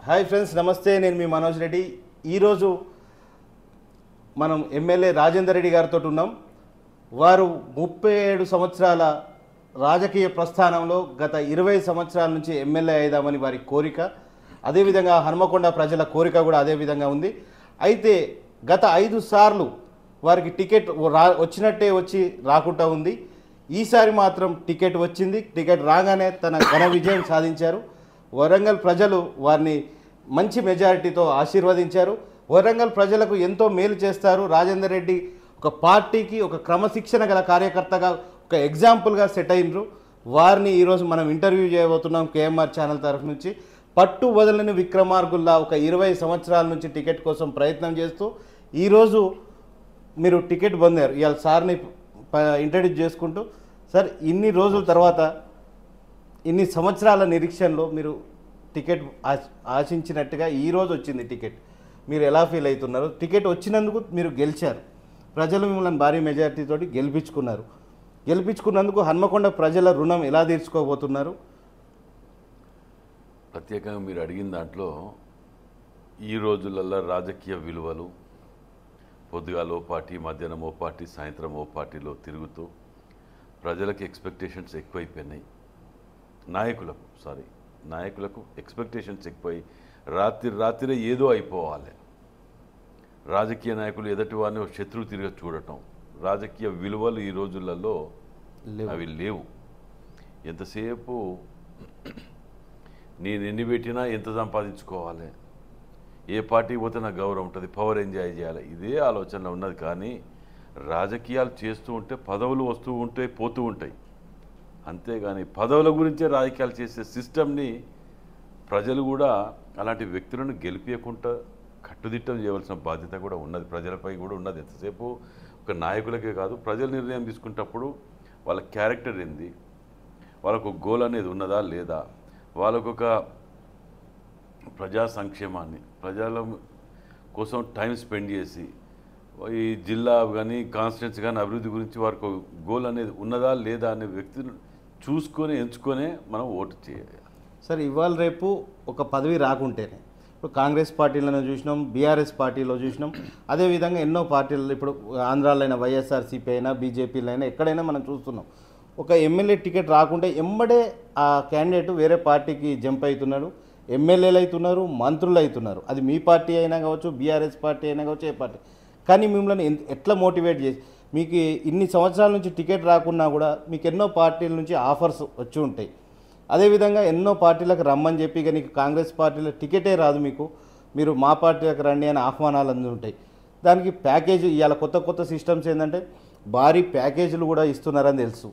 Hi friends, నమస్తే. నేను మీ మనోజ్ రెడ్డి. ఈరోజు మనం ఎమ్మెల్యే రాజేందర్ రెడ్డి గారితో ఉన్నాం. వారు 37 సంవత్సరాల రాజకీయ ప్రస్థానంలో గత 20 సంవత్సరాల నుంచి ఎమ్మెల్యే అయిదామని వారి కోరిక, అదేవిధంగా హనుమకొండ ప్రజల కోరిక కూడా అదే విధంగా ఉంది. అయితే గత 5 సార్లు వారికి టికెట్ వచ్చినట్టే వచ్చి రాకుండా ఉంది. ఈసారి మాత్రం టికెట్ వచ్చింది. టికెట్ రాగానే తన ఘన విజయం సాధించారు. వరంగల్ ప్రజలు వారిని మంచి మెజారిటీతో ఆశీర్వదించారు. వరంగల్ ప్రజలకు ఎంతో మేలు చేస్తారు. రాజేందర్ రెడ్డి ఒక పార్టీకి ఒక క్రమశిక్షణ గల కార్యకర్తగా ఒక ఎగ్జాంపుల్గా సెట్ అయినరు. వారిని ఈరోజు మనం ఇంటర్వ్యూ చేయబోతున్నాం కేఎంఆర్ ఛానల్ తరఫు నుంచి. పట్టు వదలని విక్రమార్గుల్లా ఒక 20 సంవత్సరాల నుంచి టికెట్ కోసం ప్రయత్నం చేస్తూ ఈరోజు మీరు టికెట్ పొందారు. ఇవాళ సార్ని ఇంట్రడ్యూస్ చేసుకుంటూ, సార్ ఇన్ని రోజుల తర్వాత ఇన్ని సంవత్సరాల నిరీక్షణలో మీరు టికెట్ ఆశించినట్టుగా ఈరోజు వచ్చింది టికెట్. మీరు ఎలా ఫీల్ అవుతున్నారు? టికెట్ వచ్చినందుకు మీరు గెలిచారు. ప్రజలు మిమ్మల్ని భారీ మెజారిటీతో గెలిపించుకున్నందుకు హన్మకొండ ప్రజల రుణం ఎలా తీర్చుకోబోతున్నారు? ప్రత్యేకంగా మీరు అడిగిన దాంట్లో ఈ రోజులలో రాజకీయ విలువలు పొద్దుగాల ఓ పార్టీ, మధ్యాహ్నం ఓ పార్టీ, సాయంత్రం ఓ పార్టీలో తిరుగుతూ ప్రజలకు ఎక్స్పెక్టేషన్స్ ఎక్కువైపోయినాయి. నాయకులకు ఎక్స్పెక్టేషన్స్ ఎక్కువై రాత్రి ఏదో అయిపోవాలి. రాజకీయ నాయకులు ఎదుటి వారిని ఒక శత్రువు తిరిగి చూడటం, రాజకీయ విలువలు ఈ రోజులలో అవి లేవు. ఎంతసేపు నేను ఎన్ని పెట్టినా ఎంత సంపాదించుకోవాలి, ఏ పార్టీకి పోతే నాకు గౌరవం ఉంటుంది, పవర్ ఎంజాయ్ చేయాలి, ఇదే ఆలోచన ఉన్నది. కానీ రాజకీయాలు చేస్తూ ఉంటే పదవులు వస్తూ ఉంటాయి, పోతూ ఉంటాయి. అంతేగాని పదవుల గురించే రాజకీయాలు చేసే సిస్టమ్ని ప్రజలు కూడా అలాంటి వ్యక్తులను గెలిపించకుండా కట్టుదిట్టం చేయవలసిన బాధ్యత కూడా ఉన్నది, ప్రజలపై కూడా ఉన్నది. ఎంతసేపు ఒక నాయకులకే కాదు, ప్రజలు నిర్ణయం తీసుకునేటప్పుడు వాళ్ళ క్యారెక్టర్ ఏంది, వాళ్ళకు గోల్ అనేది ఉన్నదా లేదా, వాళ్ళకొక ప్రజా సంక్షేమాన్ని ప్రజల కోసం టైం స్పెండ్ చేసి ఈ జిల్లా కానీ కాన్స్టిట్యున్సీ కానీ అభివృద్ధి గురించి వారికి గోల్ అనేది ఉన్నదా లేదా అనే వ్యక్తిని చూసుకొని ఎంచుకొనే మనం ఓటు చేయాలి. సార్ ఇవాళ రేపు ఒక పదవి రాకుంటేనే, ఇప్పుడు కాంగ్రెస్ పార్టీలను చూసినాం, బీఆర్ఎస్ పార్టీలో చూసినాం, అదేవిధంగా ఎన్నో పార్టీలు, ఇప్పుడు ఆంధ్రాలో అయినా వైఎస్ఆర్సీపీ అయినా బీజేపీలో అయినా ఎక్కడైనా మనం చూస్తున్నాం. ఒక ఎమ్మెల్యే టికెట్ రాకుంటే ఎంబడే ఆ క్యాండిడేట్ వేరే పార్టీకి జంప్ అవుతున్నాడు, ఎమ్మెల్యేలు అవుతున్నారు, మంత్రులు అవుతున్నారు. అది మీ పార్టీ అయినా కావచ్చు, బీఆర్ఎస్ పార్టీ అయినా కావచ్చు, ఏ పార్టీ. కానీ మిమ్మల్ని ఎట్లా మోటివేట్ చేసి, మీకు ఇన్ని సంవత్సరాల నుంచి టికెట్ రాకున్నా కూడా మీకు ఎన్నో పార్టీల నుంచి ఆఫర్స్ వచ్చి ఉంటాయి. అదేవిధంగా ఎన్నో పార్టీలకు రమ్మని చెప్పి, ఇక నీకు కాంగ్రెస్ పార్టీలో టికెటే రాదు, మీరు మా పార్టీలకు రండి అని ఆహ్వానాలు అందుంటాయి. దానికి ప్యాకేజీ ఇవాళ కొత్త సిస్టమ్స్ ఏంటంటే భారీ ప్యాకేజీలు కూడా ఇస్తున్నారని తెలుసు.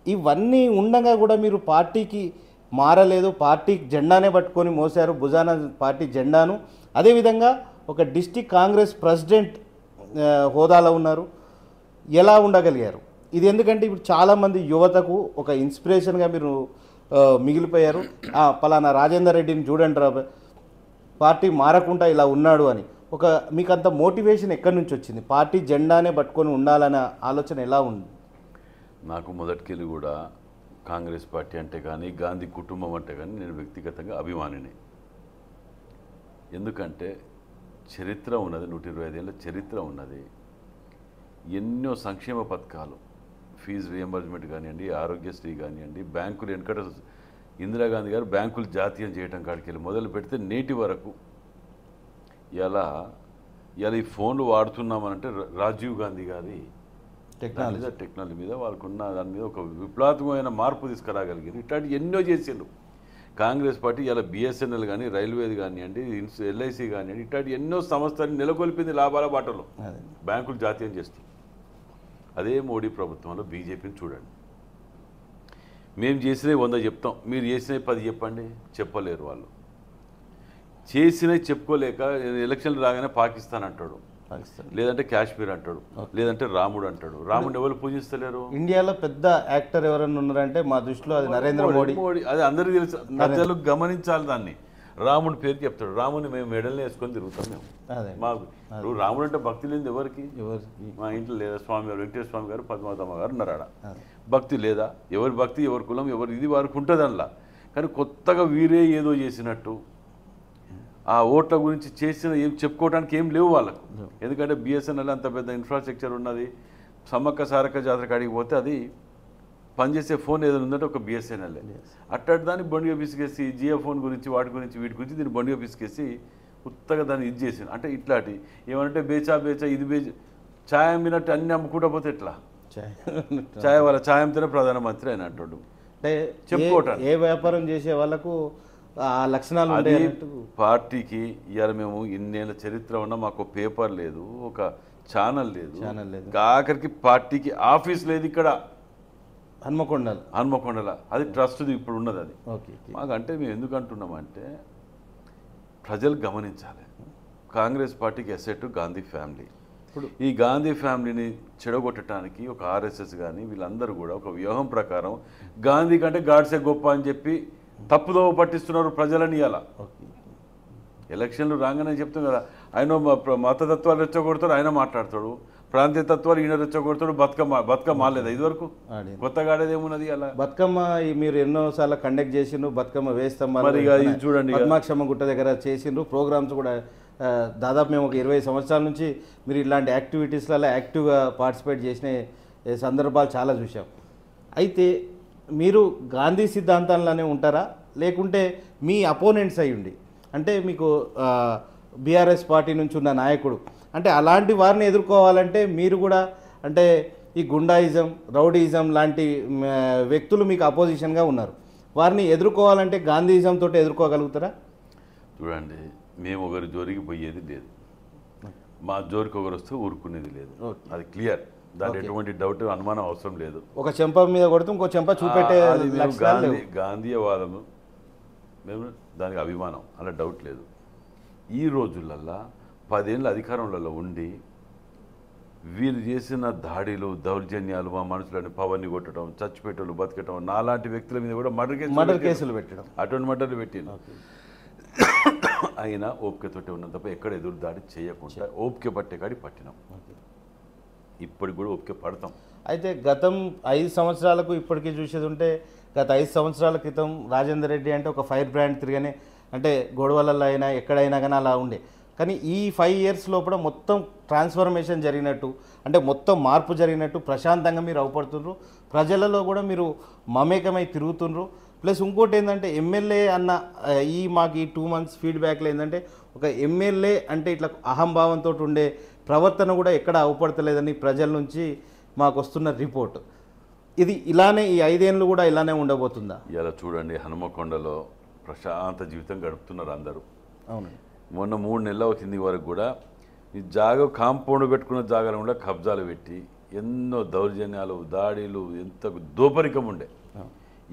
ఇవన్నీ ఉండగా కూడా మీరు పార్టీకి మారలేదు, పార్టీ జెండానే పట్టుకొని మోసారు, భుజాన పార్టీ జెండాను. అదేవిధంగా ఒక డిస్టిక్ కాంగ్రెస్ ప్రెసిడెంట్ హోదాలో ఉన్నారు. ఎలా ఉండగలిగారు? ఇది ఎందుకంటే ఇప్పుడు చాలామంది యువతకు ఒక ఇన్స్పిరేషన్గా మీరు మిగిలిపోయారు. పలానా రాజేందర్ రెడ్డిని చూడండి రా, పార్టీ మారకుండా ఇలా ఉన్నాడు అని. మీకు అంత మోటివేషన్ ఎక్కడి నుంచి వచ్చింది? పార్టీ జెండానే పట్టుకొని ఉండాలనే ఆలోచన ఎలా ఉంది? నాకు మొదటికెళ్ళి కూడా కాంగ్రెస్ పార్టీ అంటే కానీ, గాంధీ కుటుంబం అంటే కానీ నేను వ్యక్తిగతంగా అభిమానిని. ఎందుకంటే చరిత్ర ఉన్నది, 125 ఏళ్ళ చరిత్ర ఉన్నది. ఎన్నో సంక్షేమ పథకాలు, ఫీజు రియంబర్స్మెంట్ కానివ్వండి, ఆరోగ్యశ్రీ కానివ్వండి, బ్యాంకులు వెనకట ఇందిరాగాంధీ గారు బ్యాంకులు జాతీయం చేయడం కాడికి వెళ్ళి మొదలు పెడితే నేటి వరకు ఇలా ఈ ఫోన్లు వాడుతున్నామనంటే రాజీవ్ గాంధీ గారి టెక్నాలజీ మీద వాళ్ళకున్న దాని మీద ఒక విప్లవాత్మకమైన మార్పు తీసుకురాగలిగారు. ఇట్లాంటి ఎన్నో చేసిండ్రు కాంగ్రెస్ పార్టీ. ఇలా బిఎస్ఎన్ఎల్ కానీ, రైల్వేది కానివ్వండి, ఎల్ఐసి కానివ్వండి, ఇట్లాంటి ఎన్నో సంస్థలను నెలకొల్పింది లాభాల బాటలో, బ్యాంకులు జాతీయం చేస్తూ. అదే మోడీ ప్రభుత్వంలో బీజేపీని చూడండి. మేము చేసినవి 100 చెప్తాం, మీరు చేసినవి 10 చెప్పండి, చెప్పలేరు. వాళ్ళు చేసినవి చెప్పుకోలేక ఎలక్షన్లు రాగానే పాకిస్తాన్ అంటాడు, లేదంటే కాశ్మీర్ అంటాడు, లేదంటే రాముడు అంటాడు. రాముడు ఎవరు పూజిస్తలేరు? ఇండియాలో పెద్ద యాక్టర్ ఎవరైనా ఉన్నారంటే మా దృష్టిలో అది నరేంద్ర మోడీ. అది అందరికీ తెలుసు, ప్రజలు గమనించాలి దాన్ని. రాముడి పేరు చెప్తాడు, రాముడిని మేము మెడల్ని వేసుకొని తిరుగుతాం. మేము మాకు రాముడు అంటే భక్తి లేదు ఎవరికి. మా ఇంట్లో లేదా స్వామి గారు, వెంకటేశ్వర స్వామి గారు, పద్మావతమ్మ గారు ఉన్నారు ఆడ. భక్తి లేదా? ఎవరి భక్తి, ఎవరి కులం, ఎవరి ఇది వారికి ఉంటుంది అందులో. కానీ కొత్తగా వీరే ఏదో చేసినట్టు ఆ ఓట్ల గురించి చేసిన ఏం చెప్పుకోవడానికి ఏం లేవు వాళ్ళకు. ఎందుకంటే బిఎస్ఎన్ఎల్ అంత పెద్ద ఇన్ఫ్రాస్ట్రక్చర్ ఉన్నది. సమ్మక్క సారక్క జాతర కాడికి పోతే అది పనిచేసే ఫోన్ ఏదైనా ఉందంటే ఒక బిఎస్ఎన్ఎల్. అట్టటి దాన్ని బండిగా పిసికేసి జియో ఫోన్ గురించి వీటి గురించి దీన్ని బండిగా పిసికేసి ఉత్తగా దాన్ని ఇది చేసింది. అంటే ఇట్లాంటి ఏమంటే బేచా ఇది బేచా ఛాయ్ అమ్మినట్టు అన్ని అమ్ముకుంటా పోతే ఎట్లా? ఛాయ్ వాళ్ళ ఛాయ్ అమ్మితేనే ప్రధానమంత్రి అని అంటాడు. అంటే చెప్పుకోవటం ఏ వ్యాపారం చేసే వాళ్ళకు ఆ లక్షణాలు అది ఉంటాయి. పార్టీకి ఇవాళ మేము ఇన్నేళ్ళ చరిత్ర ఉన్నా మాకు పేపర్ లేదు, ఒక ఛానల్ లేదు, ఆఖరికి పార్టీకి ఆఫీస్ లేదు ఇక్కడ హన్మకొండల. అది ట్రస్ట్ది ఇప్పుడు ఉన్నది. అది మాకు అంటే మేము ఎందుకు అంటున్నామంటే ప్రజలు గమనించాలి. కాంగ్రెస్ పార్టీకి ఎసెట్ గాంధీ ఫ్యామిలీ. ఇప్పుడు ఈ గాంధీ ఫ్యామిలీని చెడగొట్టడానికి ఒక ఆర్ఎస్ఎస్ కానీ వీళ్ళందరూ కూడా ఒక వ్యూహం ప్రకారం గాంధీ కంటే గాడ్సే గొప్ప అని చెప్పి తప్పుదోవ పట్టిస్తున్నారు ప్రజలని. ఇలా ఎలక్షన్లు రాగానే చెప్తాం కదా, ఆయన మతతత్వాలు రెచ్చగొడతాడు, ఆయన మాట్లాడతాడు, ప్రాంతీయ తత్వాలు ఈయన రెచ్చగొడతాడు. బతుకమ్మ ఆడలేదు ఇదివరకు, కొత్తగా ఆడేది ఏమున్నది? అలా బతుకమ్మ మీరు ఎన్నోసార్లు కండక్ట్ చేసిండ్రు, బతుకమ్మ వేస్తాం చూడండి, పద్మాక్షమ్మ గుట్ట దగ్గర చేసిండ్రు ప్రోగ్రామ్స్ కూడా. దాదాపు మేము ఒక 20 సంవత్సరాల నుంచి మీరు ఇలాంటి యాక్టివిటీస్లలో యాక్టివ్గా పార్టిసిపేట్ చేసిన సందర్భాలు చాలా చూసాం. అయితే మీరు గాంధీ సిద్ధాంతాలనే ఉంటారా, లేకుంటే మీ అపోనెంట్స్ అయ్యుండి అంటే మీకు బీఆర్ఎస్ పార్టీ నుంచి ఉన్న నాయకుడు అంటే అలాంటి వారిని ఎదుర్కోవాలంటే మీరు కూడా అంటే ఈ గుండాయిజం, రౌడీయిజం లాంటి వ్యక్తులు మీకు అపోజిషన్గా ఉన్నారు, వారిని ఎదుర్కోవాలంటే గాంధీయిజం తోటి ఎదుర్కోగలుగుతారా? చూడండి, మేము ఒకరి జోరికి పోయేది లేదు, మా జోరికి ఒకరు వస్తే ఊరుకునేది లేదు. అది క్లియర్, దాని ఎటువంటి డౌట్ అనుమానం అవసరం లేదు. ఒక చెంప మీద కొడుతూ ఇంకో చెంప చూపెట్టే గాంధీయవాదము మేము దానికి అభిమానం, అలా డౌట్ లేదు. ఈ రోజులల్లో 10 ఏళ్ళ అధికారంలో ఉండి వీరు చేసిన దాడిలు, దౌర్జన్యాలు, మా మనుషులని పవన్ని కొట్టడం, చచ్చిపెట్టలు బతకటం, నాలాంటి వ్యక్తుల మీద కూడా మర్డర్ కేసులు పెట్టడం, అటువంటి మర్డర్లు పెట్టిన అయినా ఓపికతోటి ఉన్నంత తప్ప ఎక్కడ ఎదురు దాడి చేయకుండా ఓపిక పట్టే కాడి పట్టినాం. ఇప్పటికి కూడా ఓపిక పడతాం. అయితే గతం 5 సంవత్సరాలకు ఇప్పటికీ చూసేది ఉంటే గత 5 సంవత్సరాల క్రితం రాజేందర్ రెడ్డి అంటే ఒక ఫైర్ బ్రాండ్ తిరగనే అంటే గొడవలలో అయినా ఎక్కడైనా కానీ అలా ఉండే. కానీ ఈ 5 ఇయర్స్ లోపల మొత్తం ట్రాన్స్ఫర్మేషన్ జరిగినట్టు అంటే మొత్తం మార్పు జరిగినట్టు ప్రశాంతంగా మీరు అవపడుతున్నారు, ప్రజలలో కూడా మీరు మమేకమై తిరుగుతున్నారు. ప్లస్ ఇంకోటి ఏంటంటే ఎమ్మెల్యే అన్న మాకు ఈ 2 months ఫీడ్బ్యాక్లో ఏంటంటే ఒక ఎమ్మెల్యే అంటే ఇట్లా అహంభావంతో ఉండే ప్రవర్తన కూడా ఎక్కడ అవపడతలేదని ప్రజల నుంచి మాకు వస్తున్న రిపోర్ట్. ఇది ఇలానే ఈ 5 ఏళ్ళు కూడా ఇలానే ఉండబోతుందా? ఇలా చూడండి, హనుమకొండలో ప్రశాంత జీవితం గడుపుతున్నారు అందరూ. అవును, మొన్న 3 నెలల కింది వరకు కూడా ఈ కాంపౌండ్ పెట్టుకున్న జాగాలు కూడా కబ్జాలు పెట్టి ఎన్నో దౌర్జన్యాలు, దాడులు, ఎంత దోపరికం ఉండే.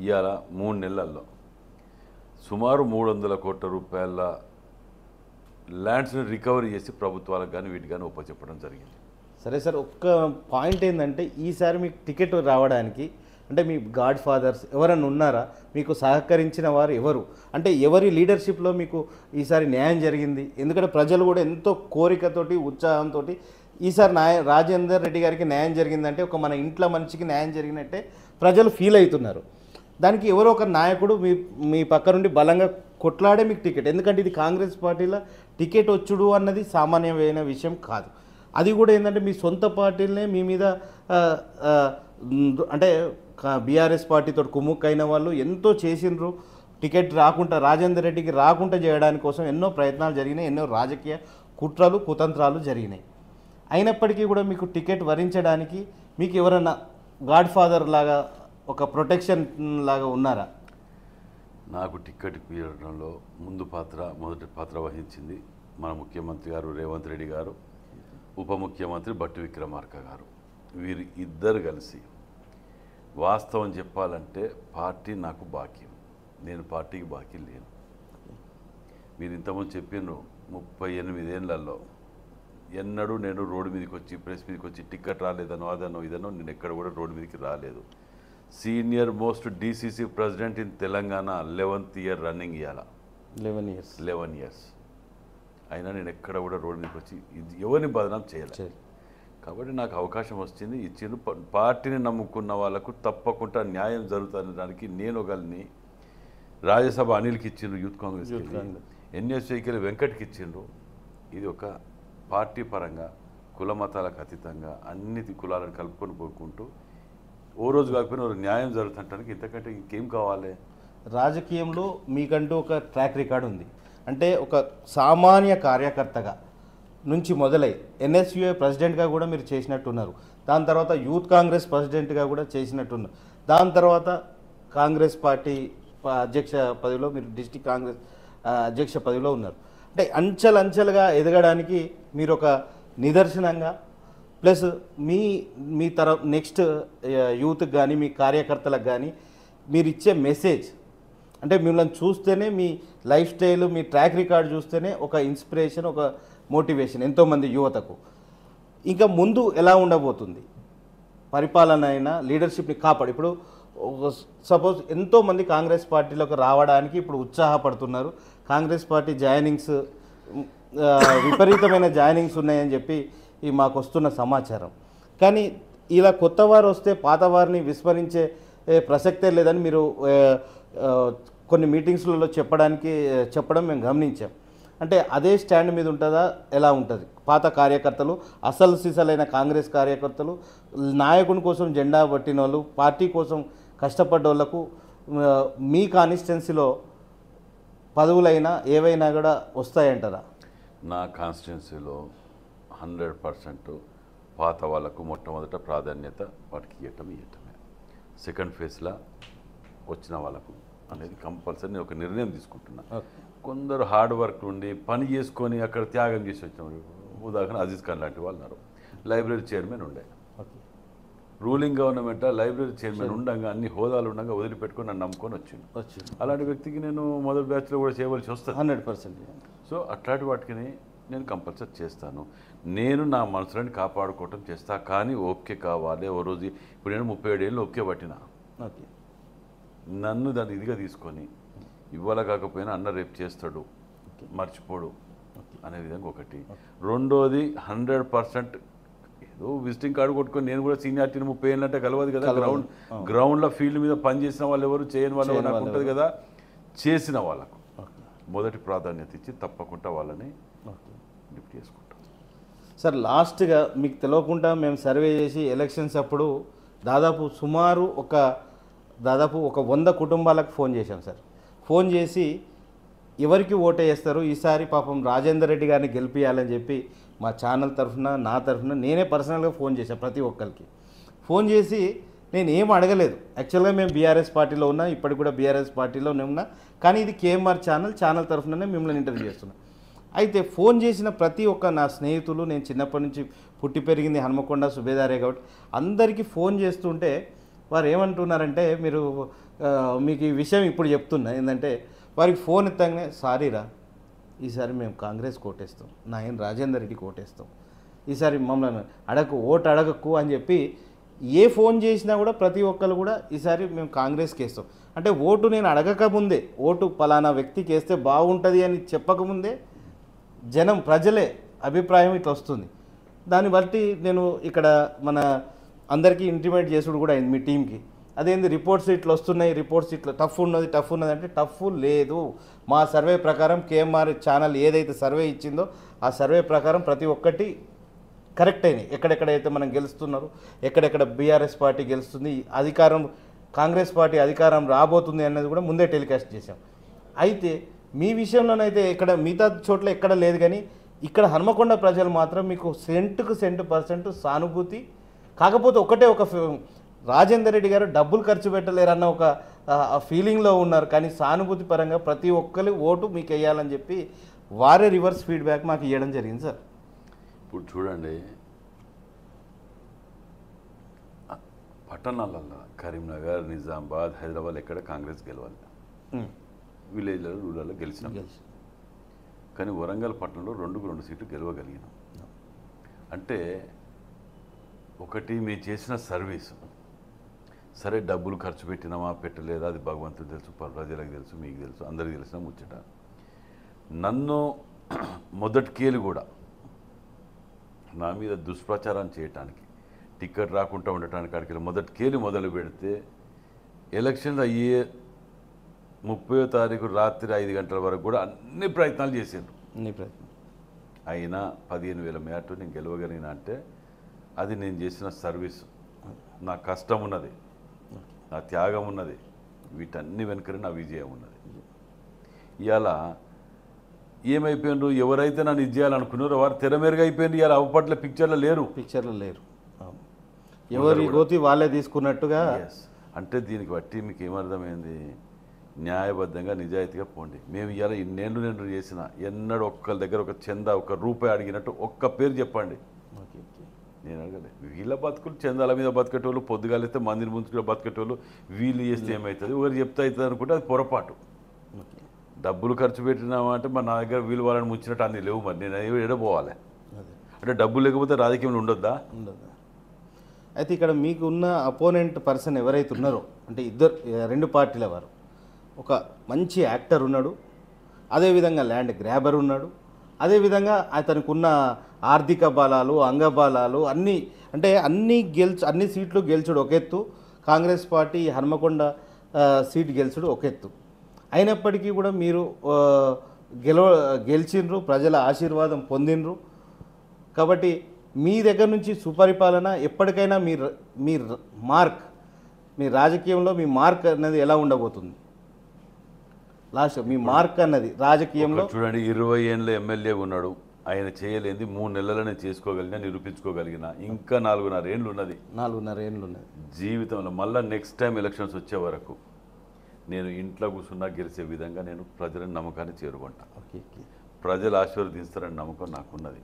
ఇవాళ 3 నెలల్లో సుమారు 300 కోట్ల రూపాయల ల్యాండ్స్ని రికవరీ చేసి ప్రభుత్వాలకు కానీ వీటికి కానీ ఒప్పచెప్పడం జరిగింది. సరే సార్, ఒక్క పాయింట్ ఏంటంటే ఈసారి మీకు టికెట్ రావడానికి అంటే మీ గాడ్ ఫాదర్స్ ఎవరన్నా ఉన్నారా, మీకు సహకరించిన వారు ఎవరు, అంటే ఎవరి లీడర్షిప్లో మీకు ఈసారి న్యాయం జరిగింది? ఎందుకంటే ప్రజలు కూడా ఎంతో కోరికతోటి ఉత్సాహంతో ఈసారి రాజేందర్ రెడ్డి గారికి న్యాయం జరిగిందంటే ఒక మన ఇంట్లో మనిషికి న్యాయం జరిగినట్టే ప్రజలు ఫీల్ అవుతున్నారు. దానికి ఎవరో ఒక నాయకుడు మీ పక్క నుండి బలంగా కొట్లాడే మీకు టికెట్, ఎందుకంటే ఇది కాంగ్రెస్ పార్టీలో టికెట్ వచ్చుడు అన్నది సామాన్యమైన విషయం కాదు. అది కూడా ఏంటంటే మీ సొంత పార్టీలనే మీ మీద అంటే బీఆర్ఎస్ పార్టీతో కుమ్ముక్కైన వాళ్ళు ఎంతో చేసిండ్రు. టికెట్ రాకుండా రాజేందర్ రెడ్డికి రాకుండా చేయడానికి కోసం ఎన్నో ప్రయత్నాలు జరిగినాయి, ఎన్నో రాజకీయ కుట్రలు కుతంత్రాలు జరిగినాయి. అయినప్పటికీ కూడా మీకు టికెట్ వరించడానికి మీకు ఎవరన్నా గాడ్ ఫాదర్ లాగా ఒక ప్రొటెక్షన్ లాగా ఉన్నారా? నాకు టికెట్ ఇవ్వడంలో మొదటి పాత్ర వహించింది మన ముఖ్యమంత్రి గారు రేవంత్ రెడ్డి గారు, ఉప ముఖ్యమంత్రి భట్టి విక్రమార్క గారు. వీరు ఇద్దరు కలిసి వాస్తవం చెప్పాలంటే పార్టీ నాకు బాకీ, నేను పార్టీకి బాకీ లేను. మీరు ఇంతకుముందు చెప్పినారు 38 ఏళ్లలో ఎన్నడూ నేను రోడ్డు మీదకి వచ్చి ప్రెస్ మీదకి వచ్చి టికెట్ రాలేదనో అదనో ఇదనో నేను ఎక్కడ కూడా రోడ్డు మీదకి రాలేదు. Senior most DCC president in Telangana 11th year running ఇవాళ 11 years అయినా నేను ఎక్కడ కూడా రోడ్డు మీదకి వచ్చి ఎవరిని బదనాం చేయలేదు. కాబట్టి నాకు అవకాశం వచ్చింది, ఇచ్చిండ్రు. పార్టీని నమ్ముకున్న వాళ్ళకు తప్పకుండా న్యాయం జరుగుతుందనడానికి నేను ఒకరిని రాజ్యసభ అనిల్కి ఇచ్చిండ్రు యూత్ కాంగ్రెస్. ఎన్ఎస్ఐకి వెంకట్కి ఇచ్చిండ్రు. ఇది ఒక పార్టీ పరంగా కుల మతాలకు అతీతంగా అన్ని కులాలను కలుపుకొని పోకుంటూ ఓ రోజు కాకపోయినా ఒక న్యాయం జరుగుతుంటానికి ఇంతకంటే ఇంకేం కావాలి? రాజకీయంలో మీకంటూ ఒక ట్రాక్ రికార్డ్ ఉంది. అంటే ఒక సామాన్య కార్యకర్తగా నుంచి మొదలై ఎన్ఎస్యుఏ ప్రెసిడెంట్గా కూడా మీరు చేసినట్టున్నారు. దాని తర్వాత యూత్ కాంగ్రెస్ ప్రెసిడెంట్గా కూడా చేసినట్టున్నారు. దాని తర్వాత కాంగ్రెస్ పార్టీ అధ్యక్ష పదవిలో మీరు డిస్ట్రిక్ట్ కాంగ్రెస్ అధ్యక్ష పదవిలో ఉన్నారు. అంటే అంచెలంచెలుగా ఎదగడానికి మీరు ఒక నిదర్శనంగా ప్లస్ మీ నెక్స్ట్ యూత్కి కానీ మీ కార్యకర్తలకు కానీ మీరు ఇచ్చే మెసేజ్ అంటే మిమ్మల్ని చూస్తేనే మీ లైఫ్ స్టైల్ మీ ట్రాక్ రికార్డ్ చూస్తేనే ఒక ఇన్స్పిరేషన్ ఒక మోటివేషన్ ఎంతోమంది యువతకు. ఇంకా ముందు ఎలా ఉండబోతుంది పరిపాలన అయినా లీడర్షిప్ని కాపాడు. ఇప్పుడు సపోజ్ ఎంతోమంది కాంగ్రెస్ పార్టీలోకి రావడానికి ఇప్పుడు ఉత్సాహపడుతున్నారు. కాంగ్రెస్ పార్టీ జాయినింగ్స్ విపరీతమైన జాయినింగ్స్ ఉన్నాయని చెప్పి మాకు వస్తున్న సమాచారం. కానీ ఇలా కొత్త వారు వస్తే పాత వారిని విస్మరించే ప్రసక్తే లేదని మీరు కొన్ని మీటింగ్స్లలో చెప్పడం మేము గమనించాం. అంటే అదే స్టాండ్ మీద ఉంటుందా, ఎలా ఉంటుంది? పాత కార్యకర్తలు అసలు సిసలైన కాంగ్రెస్ కార్యకర్తలు నాయకుని కోసం జెండా పట్టిన వాళ్ళు పార్టీ కోసం కష్టపడ్డ వాళ్ళకు మీ కాన్స్టిట్యున్సీలో పదవులైనా ఏవైనా కూడా వస్తాయంటారా? నా కాన్స్టిట్యున్సీలో 100% పాత వాళ్ళకు మొట్టమొదట ప్రాధాన్యత వాటికి ఇవ్వటమే. సెకండ్ ఫేజ్లో వచ్చిన వాళ్ళకు అనేది కంపల్సరీ నేను ఒక నిర్ణయం తీసుకుంటున్నా. కొందరు హార్డ్ వర్క్ ఉండి పని చేసుకొని అక్కడ త్యాగం చేసి వచ్చిన ఉదాహరణ అజీజ్ ఖాన్ లాంటి వాళ్ళు ఉన్నారు. లైబ్రరీ చైర్మన్ ఉండే, రూలింగ్ గవర్నమెంట్ లైబ్రరీ చైర్మన్ ఉండగా అన్ని హోదాలు ఉండగా వదిలిపెట్టుకొని నన్ను నమ్ముకొని వచ్చింది. అలాంటి వ్యక్తికి నేను మొదటి బ్యాచ్లో కూడా చేయవలసి వస్తుంది 100%. సో అట్లాంటి వాటికి నేను కంపల్సరీ చేస్తాను. నేను నా మనసులని కాపాడుకోవటం చేస్తా. కానీ ఓకే కావాలి ఓ రోజు. ఇప్పుడు నేను 37 ఏళ్ళు ఓకే పట్టిన, నన్ను దాన్ని ఇదిగా తీసుకొని ఇవాళ కాకపోయినా అన్న రేపు చేస్తాడు మర్చిపోడు అనే విధంగా ఒకటి. రెండోది 100% ఏదో విజిటింగ్ కార్డు కొట్టుకొని నేను కూడా సీనియారిటీని 30 ఏళ్ళు అంటే కలవదు కదా. గ్రౌండ్లో ఫీల్డ్ మీద పనిచేసిన వాళ్ళు ఎవరు, చేయని వాళ్ళు నాకు ఉంటుంది కదా. చేసిన వాళ్ళకు మొదటి ప్రాధాన్యత ఇచ్చి తప్పకుండా వాళ్ళని లిఫ్ట్ చేసుకుంటాం. సార్ లాస్ట్గా మీకు తెలియకుండా మేము సర్వే చేసి ఎలక్షన్స్ అప్పుడు దాదాపు ఒక 100 కుటుంబాలకు ఫోన్ చేశాం సార్. ఫోన్ చేసి ఎవరికి ఓటు వేస్తారు ఈసారి పాపం రాజేందర్ రెడ్డి గారిని గెలిపియాలని చెప్పి మా ఛానల్ తరఫున నా తరఫున నేనే పర్సనల్గా ఫోన్ చేశాను ప్రతి ఒక్కరికి. ఫోన్ చేసి నేను ఏం అడగలేదు. యాక్చువల్గా మేము బీఆర్ఎస్ పార్టీలో ఉన్నా, ఇప్పటికి కూడా బీఆర్ఎస్ పార్టీలోనే ఉన్నా. కానీ ఇది కేఎంఆర్ ఛానల్ తరఫుననే మిమ్మల్ని ఇంటర్వ్యూ చేస్తున్నాను. అయితే ఫోన్ చేసిన ప్రతి ఒక్క నా స్నేహితులు, నేను చిన్నప్పటి నుంచి పుట్టి పెరిగింది హనుమకొండ సుబేదారే కాబట్టి అందరికీ ఫోన్ చేస్తుంటే వారు ఏమంటున్నారంటే మీకు ఈ విషయం ఇప్పుడు చెప్తున్నా ఏంటంటే వారికి ఫోన్ ఎత్తగానే సారీరా ఈసారి మేము కాంగ్రెస్ కోటేస్తాం, నాయన రాజేందర్ రెడ్డి కోటేస్తాం, ఈసారి మమ్మల్ని ఓటు అడగకు అని చెప్పి ఏ ఫోన్ చేసినా కూడా ప్రతి ఒక్కరు కూడా ఈసారి మేము కాంగ్రెస్కి వేస్తాం. అంటే ఓటు నేను అడగకముందే ఓటు పలానా వ్యక్తికి వేస్తే బాగుంటుంది అని చెప్పకముందే ప్రజలే అభిప్రాయం ఇట్లా వస్తుంది. దాన్ని బట్టి నేను ఇక్కడ మన అందరికీ ఇంటిమేట్ చేసుడు కూడా అయింది మీ టీంకి. అదేంది రిపోర్ట్స్ ఇట్లా వస్తున్నాయి, రిపోర్ట్స్ ఇట్లా టఫ్ ఉన్నది అంటే టఫ్ లేదు. మా సర్వే ప్రకారం కేఎంఆర్ ఛానల్ ఏదైతే సర్వే ఇచ్చిందో ఆ సర్వే ప్రకారం ప్రతి ఒక్కటి కరెక్ట్ అయినాయి. ఎక్కడెక్కడైతే మనం గెలుస్తున్నారు, ఎక్కడెక్కడ బీఆర్ఎస్ పార్టీ గెలుస్తుంది, కాంగ్రెస్ పార్టీ అధికారం రాబోతుంది అన్నది కూడా ముందే టెలికాస్ట్ చేశాం. అయితే మీ విషయంలోనైతే మిగతా చోట్ల ఎక్కడ లేదు. కానీ ఇక్కడ హన్మకొండ ప్రజలు మాత్రం మీకు సెంటుకు 100% సానుభూతి. కాకపోతే ఒక రాజేందర్ రెడ్డి గారు డబ్బులు ఖర్చు పెట్టలేరన్న ఒక ఫీలింగ్లో ఉన్నారు. కానీ సానుభూతి పరంగా ప్రతి ఒక్కరి ఓటు మీకు వేయాలని చెప్పి వారే రివర్స్ ఫీడ్బ్యాక్ మాకు ఇవ్వడం జరిగింది సార్. ఇప్పుడు చూడండి, పట్టణాలలో కరీంనగర్, నిజామాబాద్, హైదరాబాద్ ఎక్కడ కాంగ్రెస్ గెలవాలి, విలేజ్లలో రూరల్లో గెలిచినాం. కానీ వరంగల్ పట్టణంలో 2 సీట్లు గెలవగలిగినాం. అంటే ఒకటి మేము చేసిన సర్వీసు. సరే డబ్బులు ఖర్చు పెట్టినామా పెట్టలేదా అది భగవంతుడు తెలుసు, ప్రజలకు తెలుసు, మీకు తెలుసు, అందరికీ తెలిసిన ముచ్చట. నన్ను మొదటికేలు కూడా నా మీద దుష్ప్రచారం చేయటానికి, టికెట్ రాకుండా ఉండటానికి అక్కడికి మొదటికేలు మొదలు పెడితే ఎలక్షన్స్ అయ్యే 30వ తారీఖు రాత్రి 5 గంటల వరకు కూడా అన్ని ప్రయత్నాలు చేశారు. నీ ప్రయత్నం అయినా 15,000 మేట నేను గెలవగలిగిన అంటే అది నేను చేసిన సర్వీస్, నా కష్టం ఉన్నది, నా త్యాగం ఉన్నది, వీటన్ని వెనుకనే నా విజయం ఉన్నది. ఇవాళ ఏమైపోయినారు, ఎవరైతే నన్ను ఇది చేయాలనుకున్నారో వారు తెరమేరుగా అయిపోయింది. ఇవాళ అవపట్ల పిక్చర్లో లేరు, పిక్చర్లో లేరు. ఎవరి గోతి వాళ్ళే తీసుకున్నట్టుగా. అంటే దీనికి బట్టి మీకు ఏమర్థమైంది, న్యాయబద్ధంగా నిజాయితీగా పోండి. మేము ఇవాళ ఇన్నేళ్ళు నేను చేసిన ఎన్నడూ ఒక్కరి దగ్గర ఒక చందా ఒక రూపాయి అడిగినట్టు ఒక్క పేరు చెప్పండి. నేను అడగలే. వీళ్ళ బతుకులు చందాల మీద బతికేటోళ్ళు, పొద్దుగాలిస్తే మందిని ముంచుకుని బతికేటోళ్ళు, వీళ్ళు చేస్తే ఏమవుతుంది, ఎవరు చెప్తే అవుతుంది అనుకుంటే అది పొరపాటు. డబ్బులు ఖర్చు పెట్టినామంటే మరి నా దగ్గర వీళ్ళు వాళ్ళని ముంచినట్టు అన్ని లేవు. మరి నేను ఎడపోవాలి అంటే డబ్బులు లేకపోతే రాజకీయంలో ఉండొద్దా? ఉండదు. అయితే ఇక్కడ మీకు ఉన్న అపోనెంట్ పర్సన్ ఎవరైతే ఉన్నారో, అంటే రెండు పార్టీల వారు, ఒక మంచి యాక్టర్ ఉన్నాడు, అదేవిధంగా ల్యాండ్ గ్రాబర్ ఉన్నాడు, అదేవిధంగా అతనికి ఉన్న ఆర్థిక బలాలు అంగబలాలు అన్నీ, అంటే అన్ని సీట్లు గెలిచుడు ఒక ఎత్తు, కాంగ్రెస్ పార్టీ హన్మకొండ సీట్ గెలిచుడు ఒక ఎత్తు. అయినప్పటికీ కూడా మీరు గెలిచిండ్రు, ప్రజల ఆశీర్వాదం పొందిండ్రు. కాబట్టి మీ దగ్గర నుంచి సుపరిపాలన ఎప్పటికైనా మీ రాజకీయంలో మీ మార్క్ అనేది ఎలా ఉండబోతుంది? లాస్ట్ మీ మార్క్ అన్నది రాజకీయంలో చూడండి, 20 ఏళ్ళ ఎమ్మెల్యేగా ఉన్నాడు, ఆయన చేయలేంది 3 నెలలనే చేసుకోగలిగినా, నిరూపించుకోగలిగిన. ఇంకా 4.5 ఏళ్ళు ఉన్నది. 4.5 ఏళ్ళు ఉన్నది జీవితంలో. మళ్ళీ నెక్స్ట్ టైం ఎలక్షన్స్ వచ్చే వరకు నేను ఇంట్లో కూర్చున్నా గెలిచే విధంగా నేను ప్రజల నమ్మకాన్ని చేరుకుంటా. ప్రజలు ఆశీర్వదిస్తారని నమ్మకం నాకున్నది.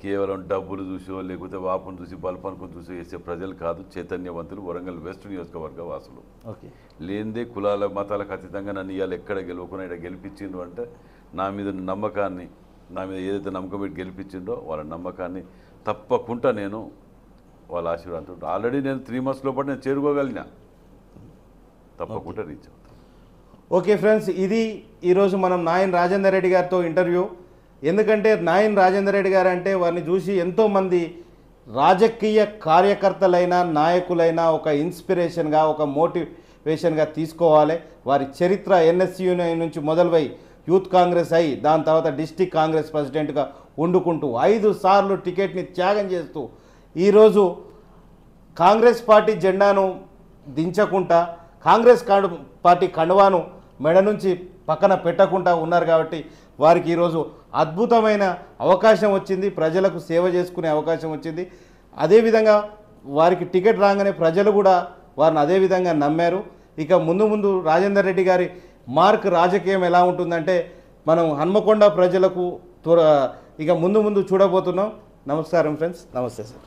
కేవలం డబ్బులు చూసో లేకపోతే వాపును చూసి బల్పనుకుని చూసి వేసే ప్రజలు కాదు, చైతన్యవంతులు, వరంగల్ వెస్ట్ నియోజకవర్గ వాసులు. లేనిదే కులాల మతాలకు అతీతంగా నన్ను ఇవాళ ఎక్కడ గెలవకుండా ఇక్కడ గెలిపించిండ్రు అంటే నా మీద నమ్మకాన్ని, నా మీద ఏదైతే నమ్మకం పెట్టి గెలిపించిండో వాళ్ళ నమ్మకాన్ని తప్పకుండా నేను వాళ్ళ ఆశీర్వాదంతో ఆల్రెడీ నేను 3 months లోపల నేను చేరుకోగలిగిన, తప్పకుండా రీచ్ అవుతాను. ఓకే ఫ్రెండ్స్, ఇది ఈరోజు మనం నాయన్ రాజేందర్ రెడ్డి గారితో ఇంటర్వ్యూ. ఎందుకంటే నాయన్ రాజేందర్ రెడ్డి గారు అంటే వారిని చూసి ఎంతోమంది రాజకీయ కార్యకర్తలైనా నాయకులైనా ఒక ఇన్స్పిరేషన్గా, ఒక మోటివేషన్గా తీసుకోవాలి. వారి చరిత్ర ఎన్ఎస్యూ నుంచి మొదలువై యూత్ కాంగ్రెస్ అయి దాని తర్వాత డిస్టిక్ కాంగ్రెస్ ప్రెసిడెంట్గా వండుకుంటూ 5 సార్లు టికెట్ని త్యాగం చేస్తూ ఈరోజు కాంగ్రెస్ పార్టీ జెండాను దించకుండా కాంగ్రెస్ పార్టీ కండువాను మెడ నుంచి పక్కన పెట్టకుండా ఉన్నారు. కాబట్టి వారికి ఈరోజు అద్భుతమైన అవకాశం వచ్చింది, ప్రజలకు సేవ చేసుకునే అవకాశం వచ్చింది. అదేవిధంగా వారికి టికెట్ రాగానే ప్రజలు కూడా వారిని అదేవిధంగా నమ్మారు. ఇక ముందు రాజేందర్ రెడ్డి గారి మార్క్ రాజకీయం ఎలా ఉంటుందంటే మనం హన్మకొండ ప్రజలకు ఇక ముందు చూడబోతున్నాం. నమస్కారం ఫ్రెండ్స్, నమస్తే సార్.